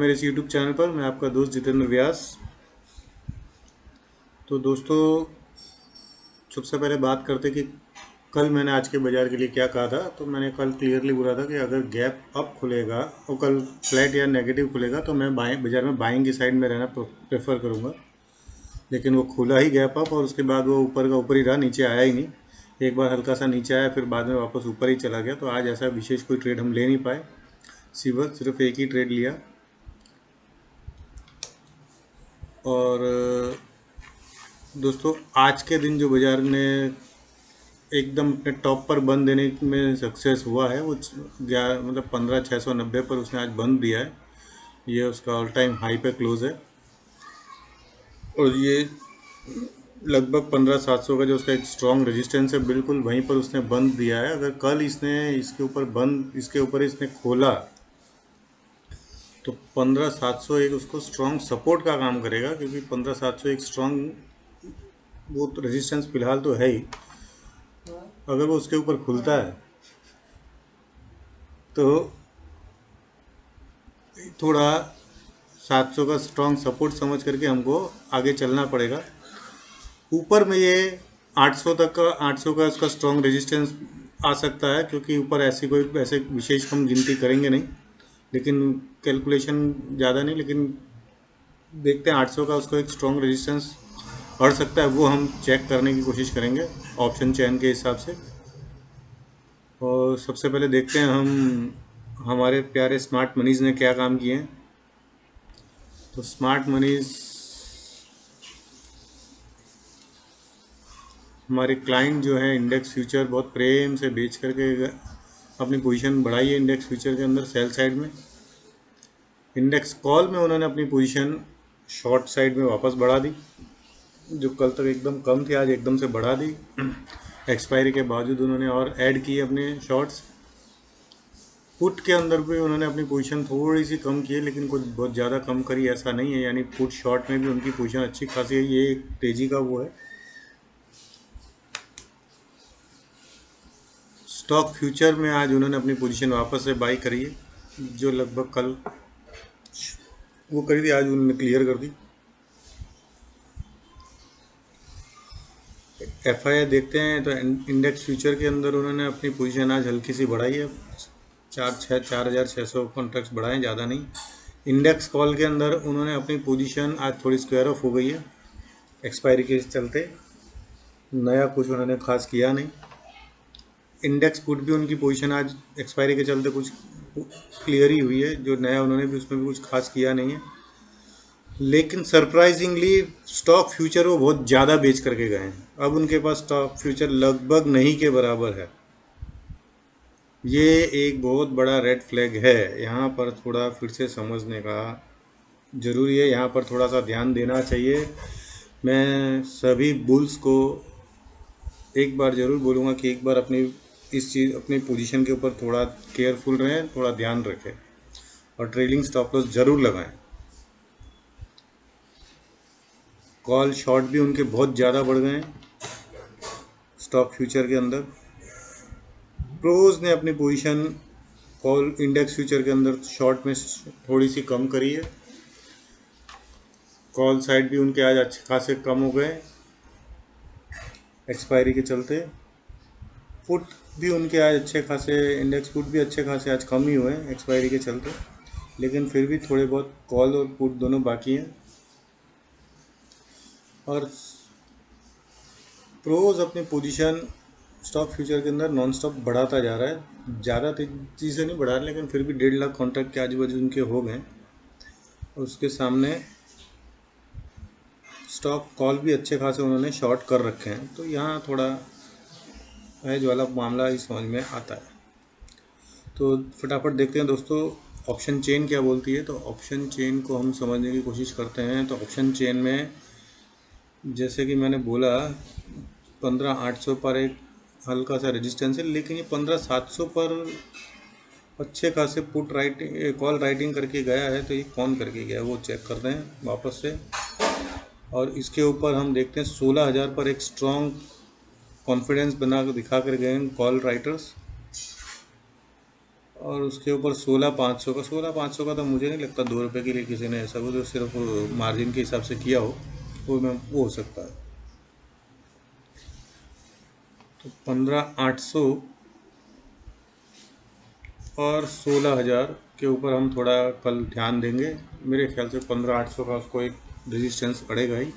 मेरे इस YouTube channel पर मैं आपका दोस्त जितेंद्र व्यास। तो दोस्तों, सबसे पहले बात करते कि कल मैंने आज के बाज़ार के लिए क्या कहा था। तो मैंने कल क्लियरली बोला था कि अगर गैप अप खुलेगा और कल फ्लैट या नेगेटिव खुलेगा तो मैं बाज़ार में बाइंग की साइड में रहना प्रेफर करूँगा। लेकिन वो खुला ही गैप अप और उसके बाद वो ऊपर का ऊपर ही रहा, नीचे आया ही नहीं। एक बार हल्का सा नीचे आया, फिर बाद में वापस ऊपर ही चला गया। तो आज ऐसा विशेष कोई ट्रेड हम ले नहीं पाए, सिर्फ एक ही ट्रेड लिया। और दोस्तों, आज के दिन जो बाज़ार ने एकदम अपने टॉप पर बंद देने में सक्सेस हुआ है, वो 15,690 पर उसने आज बंद दिया है। ये उसका ऑल टाइम हाई पे क्लोज है और ये लगभग 15,700 का जो उसका एक स्ट्रॉन्ग रेजिस्टेंस है, बिल्कुल वहीं पर उसने बंद दिया है। अगर कल इसने इसके ऊपर इसने खोला तो 15,701 उसको स्ट्रॉन्ग सपोर्ट का काम करेगा, क्योंकि 15,701 स्ट्रॉन्ग वो तो रेजिस्टेंस फिलहाल तो है ही। अगर वो उसके ऊपर खुलता है तो थोड़ा 700 का स्ट्रॉन्ग सपोर्ट समझ करके हमको आगे चलना पड़ेगा। ऊपर में ये 800 का उसका स्ट्रॉन्ग रेजिस्टेंस आ सकता है, क्योंकि ऊपर ऐसे विशेष हम गिनती करेंगे नहीं, लेकिन कैलकुलेशन ज़्यादा नहीं, लेकिन देखते हैं 800 का उसको एक स्ट्रॉन्ग रेजिस्टेंस पड़ सकता है, वो हम चेक करने की कोशिश करेंगे ऑप्शन चेन के हिसाब से। और सबसे पहले देखते हैं हम हमारे प्यारे स्मार्ट मनीज़ ने क्या काम किए हैं। तो स्मार्ट मनीज़ हमारे क्लाइंट जो है इंडेक्स फ्यूचर बहुत प्रेम से बेच करके अपनी पोजीशन बढ़ाई है इंडेक्स फ्यूचर के अंदर सेल साइड में। इंडेक्स कॉल में उन्होंने अपनी पोजीशन शॉर्ट साइड में वापस बढ़ा दी, जो कल तक एकदम कम थी आज एकदम से बढ़ा दी। एक्सपायरी के बावजूद उन्होंने और ऐड किए अपने शॉर्ट्स। पुट के अंदर भी उन्होंने अपनी पोजीशन थोड़ी सी कम की है, लेकिन कुछ बहुत ज़्यादा कम करी ऐसा नहीं है, यानी पुट शॉर्ट में भी उनकी पोजीशन अच्छी खासी है। ये एक तेज़ी का वो है। स्टॉक फ्यूचर में आज उन्होंने अपनी पोजीशन वापस से बाई करी है, जो लगभग कल वो करी थी, आज उन्होंने क्लियर कर दी। एफआईआई देखते हैं तो इंडेक्स फ्यूचर के अंदर उन्होंने अपनी पोजीशन आज हल्की सी बढ़ाई है, 4,600 कॉन्ट्रैक्ट्स बढ़ाए, ज़्यादा नहीं। इंडेक्स कॉल के अंदर उन्होंने अपनी पोजीशन आज थोड़ी स्क्वायर ऑफ हो गई है एक्सपायरी के चलते, नया कुछ उन्होंने खास किया नहीं। इंडेक्स पुट भी उनकी पोजीशन आज एक्सपायरी के चलते कुछ क्लियर ही हुई है, जो नया उन्होंने भी उसमें भी कुछ खास किया नहीं है। लेकिन सरप्राइजिंगली स्टॉक फ्यूचर वो बहुत ज़्यादा बेच करके गए हैं। अब उनके पास स्टॉक फ्यूचर लगभग नहीं के बराबर है। ये एक बहुत बड़ा रेड फ्लैग है, यहाँ पर थोड़ा फिर से समझने का ज़रूरी है, यहाँ पर थोड़ा सा ध्यान देना चाहिए। मैं सभी बुल्स को एक बार ज़रूर बोलूँगा कि एक बार अपनी पोजीशन के ऊपर थोड़ा केयरफुल रहें, थोड़ा ध्यान रखें और ट्रेलिंग स्टॉप लॉस ज़रूर लगाएं। कॉल शॉर्ट भी उनके बहुत ज़्यादा बढ़ गए हैं स्टॉक फ्यूचर के अंदर। प्रोज ने अपनी पोजीशन कॉल इंडेक्स फ्यूचर के अंदर शॉर्ट में थोड़ी सी कम करी है। कॉल साइड भी उनके आज अच्छे खासे कम हो गए एक्सपायरी के चलते। पुट भी उनके आज अच्छे खासे, इंडेक्स पुट भी अच्छे खासे आज कम ही हुए हैं एक्सपायरी के चलते, लेकिन फिर भी थोड़े बहुत कॉल और पुट दोनों बाकी हैं। और प्रोज अपनी पोजीशन स्टॉक फ्यूचर के अंदर नॉन स्टॉप बढ़ाता जा रहा है, ज़्यादा तेज़ी से नहीं बढ़ा रहा, लेकिन फिर भी 1.5 लाख कॉन्ट्रैक्ट के आजू बाजू उनके हो गए। और उसके सामने स्टॉक कॉल भी अच्छे खासे उन्होंने शॉर्ट कर रखे हैं, तो यहाँ थोड़ा एज वाला मामला ही समझ में आता है। तो फटाफट देखते हैं दोस्तों ऑप्शन चेन क्या बोलती है। तो ऑप्शन चेन को हम समझने की कोशिश करते हैं। तो ऑप्शन चेन में जैसे कि मैंने बोला 15,800 पर एक हल्का सा रेजिस्टेंस है, लेकिन ये 15,700 पर अच्छे खासे पुट राइटिंग कॉल राइटिंग करके गया है। तो ये कौन करके गया वो चेक करते हैं वापस से। और इसके ऊपर हम देखते हैं 16,000 पर एक स्ट्रॉन्ग कॉन्फिडेंस बना कर दिखा कर गए हैं कॉल राइटर्स। और उसके ऊपर 16,500 का, 16,500 का तो मुझे नहीं लगता 2 रुपये के लिए किसी ने ऐसा, वो तो सिर्फ मार्जिन के हिसाब से किया हो, वो हो सकता है। तो 15,800 और 16,000 के ऊपर हम थोड़ा कल ध्यान देंगे। मेरे ख्याल से 15,800 का उसको एक रेजिस्टेंस पड़ेगा ही।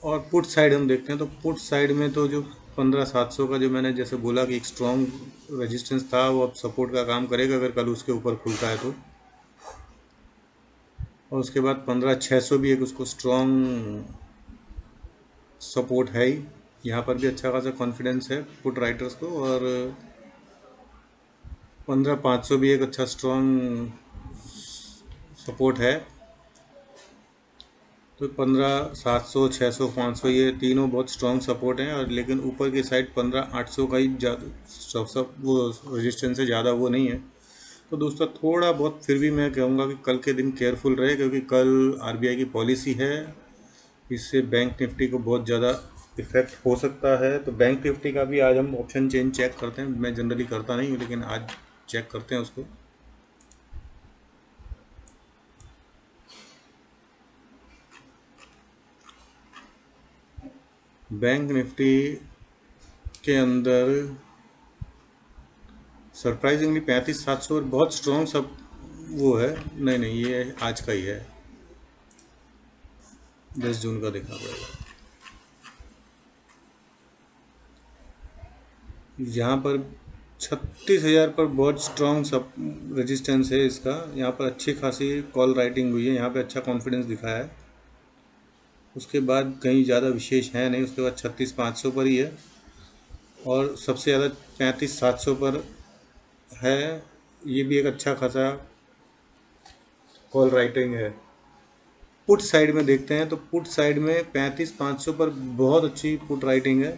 और पुट साइड हम देखते हैं, तो पुट साइड में तो जो 15,700 का जो मैंने जैसे बोला कि एक स्ट्रॉन्ग रेजिस्टेंस था, वो अब सपोर्ट का काम करेगा अगर कल उसके ऊपर खुलता है तो। और उसके बाद 15,600 भी एक उसको स्ट्रॉन्ग सपोर्ट है ही। यहाँ पर भी अच्छा खासा कॉन्फिडेंस है पुट राइटर्स को। और 15,500 भी एक अच्छा स्ट्रॉन्ग सपोर्ट है। तो 15,700, 600, 500 ये तीनों बहुत स्ट्रॉन्ग सपोर्ट हैं। और लेकिन ऊपर की साइड 15,800 का ही ज़्यादा सब वो रेजिस्टेंस से ज़्यादा वो नहीं है। तो दोस्तों थोड़ा बहुत फिर भी मैं कहूँगा कि कल के दिन केयरफुल रहे, क्योंकि कल आरबीआई की पॉलिसी है, इससे बैंक निफ्टी को बहुत ज़्यादा इफेक्ट हो सकता है। तो बैंक निफ्टी का भी आज हम ऑप्शन चेन चेक करते हैं। मैं जनरली करता नहीं हूँ, लेकिन आज चेक करते हैं उसको। बैंक निफ्टी के अंदर सरप्राइजिंगली 35,700 और बहुत स्ट्रॉन्ग सब वो है। नहीं, ये आज का ही है, 10 जून का देखना पड़ेगा। यहाँ पर 36,000 पर बहुत स्ट्रॉन्ग सब रेजिस्टेंस है इसका। यहाँ पर अच्छी खासी कॉल राइटिंग हुई है, यहाँ पे अच्छा कॉन्फिडेंस दिखाया है। उसके बाद कहीं ज़्यादा विशेष है नहीं। उसके बाद 36,500 पर ही है, और सबसे ज़्यादा 35,700 पर है। ये भी एक अच्छा खासा कॉल राइटिंग है। पुट साइड में देखते हैं, तो पुट साइड में 35,500 पर बहुत अच्छी पुट राइटिंग है।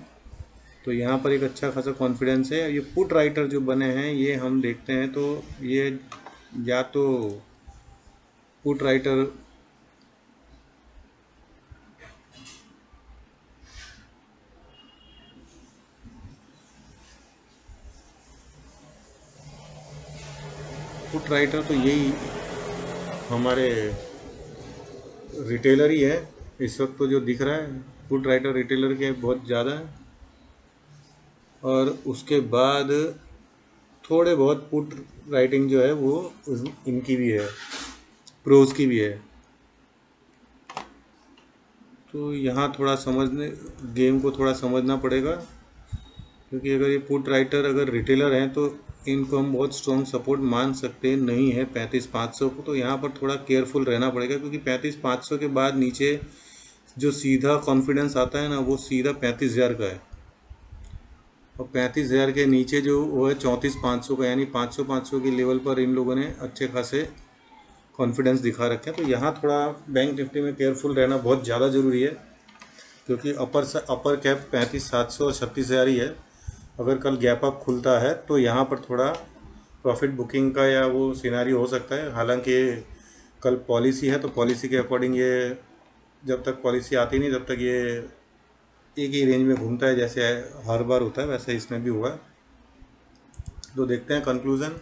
तो यहाँ पर एक अच्छा खासा कॉन्फिडेंस है। ये पुट राइटर जो बने हैं ये हम देखते हैं, तो ये या तो पुट राइटर तो यही हमारे रिटेलर ही है इस वक्त। तो जो दिख रहा है पुट राइटर रिटेलर के बहुत ज़्यादा है। और उसके बाद थोड़े बहुत पुट राइटिंग जो है वो इनकी भी है, प्रोज की भी है। तो यहाँ थोड़ा समझने गेम को थोड़ा समझना पड़ेगा, क्योंकि अगर ये पुट राइटर अगर रिटेलर हैं तो इनको हम बहुत स्ट्रॉन्ग सपोर्ट मान सकते नहीं है 35,500 को। तो यहाँ पर थोड़ा केयरफुल रहना पड़ेगा, क्योंकि 35,500 के बाद नीचे जो सीधा कॉन्फिडेंस आता है ना, वो सीधा 35,000 का है। और 35,000 के नीचे जो वो है 34,500 का, यानी 500 की लेवल पर इन लोगों ने अच्छे खासे कॉन्फिडेंस दिखा रखे हैं। तो यहाँ थोड़ा बैंक निफ्टी में केयरफुल रहना बहुत ज़्यादा ज़रूरी है, क्योंकि अपर कैप 35,700 और 36,000 ही है। अगर कल गैप अप खुलता है तो यहाँ पर थोड़ा प्रॉफिट बुकिंग का या वो सिनारी हो सकता है। हालांकि कल पॉलिसी है, तो पॉलिसी के अकॉर्डिंग ये जब तक पॉलिसी आती नहीं तब तक ये एक ही रेंज में घूमता है, जैसे हर बार होता है वैसे इसमें भी हुआ। तो देखते हैं कंक्लूज़न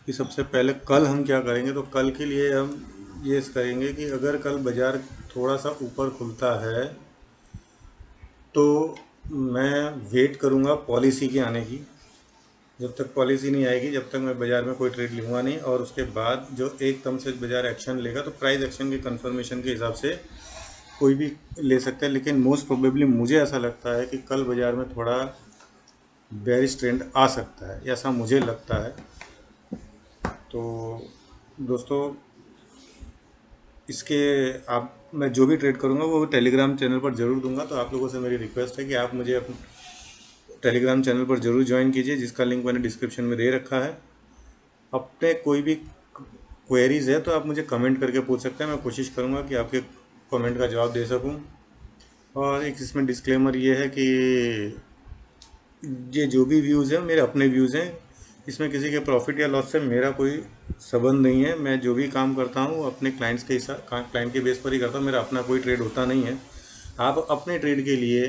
कि सबसे पहले कल हम क्या करेंगे। तो कल के लिए हम ये करेंगे कि अगर कल बाज़ार थोड़ा सा ऊपर खुलता है तो मैं वेट करूँगा पॉलिसी के आने की। जब तक पॉलिसी नहीं आएगी जब तक मैं बाज़ार में कोई ट्रेड लूँगा नहीं। और उसके बाद जो एकदम से बाज़ार एक्शन लेगा तो प्राइस एक्शन के कंफर्मेशन के हिसाब से कोई भी ले सकता है। लेकिन मोस्ट प्रोबेबली मुझे ऐसा लगता है कि कल बाज़ार में थोड़ा बेरिश ट्रेंड आ सकता है, ऐसा मुझे लगता है। तो दोस्तों इसके आप मैं जो भी ट्रेड करूँगा वो टेलीग्राम चैनल पर ज़रूर दूंगा। तो आप लोगों से मेरी रिक्वेस्ट है कि आप मुझे अपने टेलीग्राम चैनल पर ज़रूर ज्वाइन कीजिए, जिसका लिंक मैंने डिस्क्रिप्शन में दे रखा है। अपने कोई भी क्वेरीज़ है तो आप मुझे कमेंट करके पूछ सकते हैं। मैं कोशिश करूँगा कि आपके कमेंट का जवाब दे सकूँ। और एक इसमें डिस्क्लेमर ये है कि ये जो भी व्यूज़ हैं मेरे अपने व्यूज़ हैं, इसमें किसी के प्रॉफिट या लॉस से मेरा कोई संबंध नहीं है। मैं जो भी काम करता हूँ अपने क्लाइंट्स के हिसाब क्लाइंट के बेस पर ही करता हूँ। मेरा अपना कोई ट्रेड होता नहीं है। आप अपने ट्रेड के लिए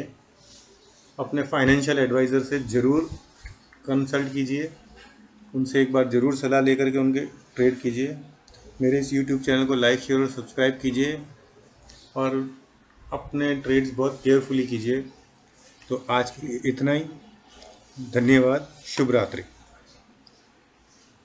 अपने फाइनेंशियल एडवाइज़र से ज़रूर कंसल्ट कीजिए। उनसे एक बार ज़रूर सलाह लेकर के उनके ट्रेड कीजिए। मेरे इस यूट्यूब चैनल को लाइक शेयर और सब्सक्राइब कीजिए और अपने ट्रेड्स बहुत केयरफुली कीजिए। तो आज के लिए इतना ही। धन्यवाद। शुभ रात्रि।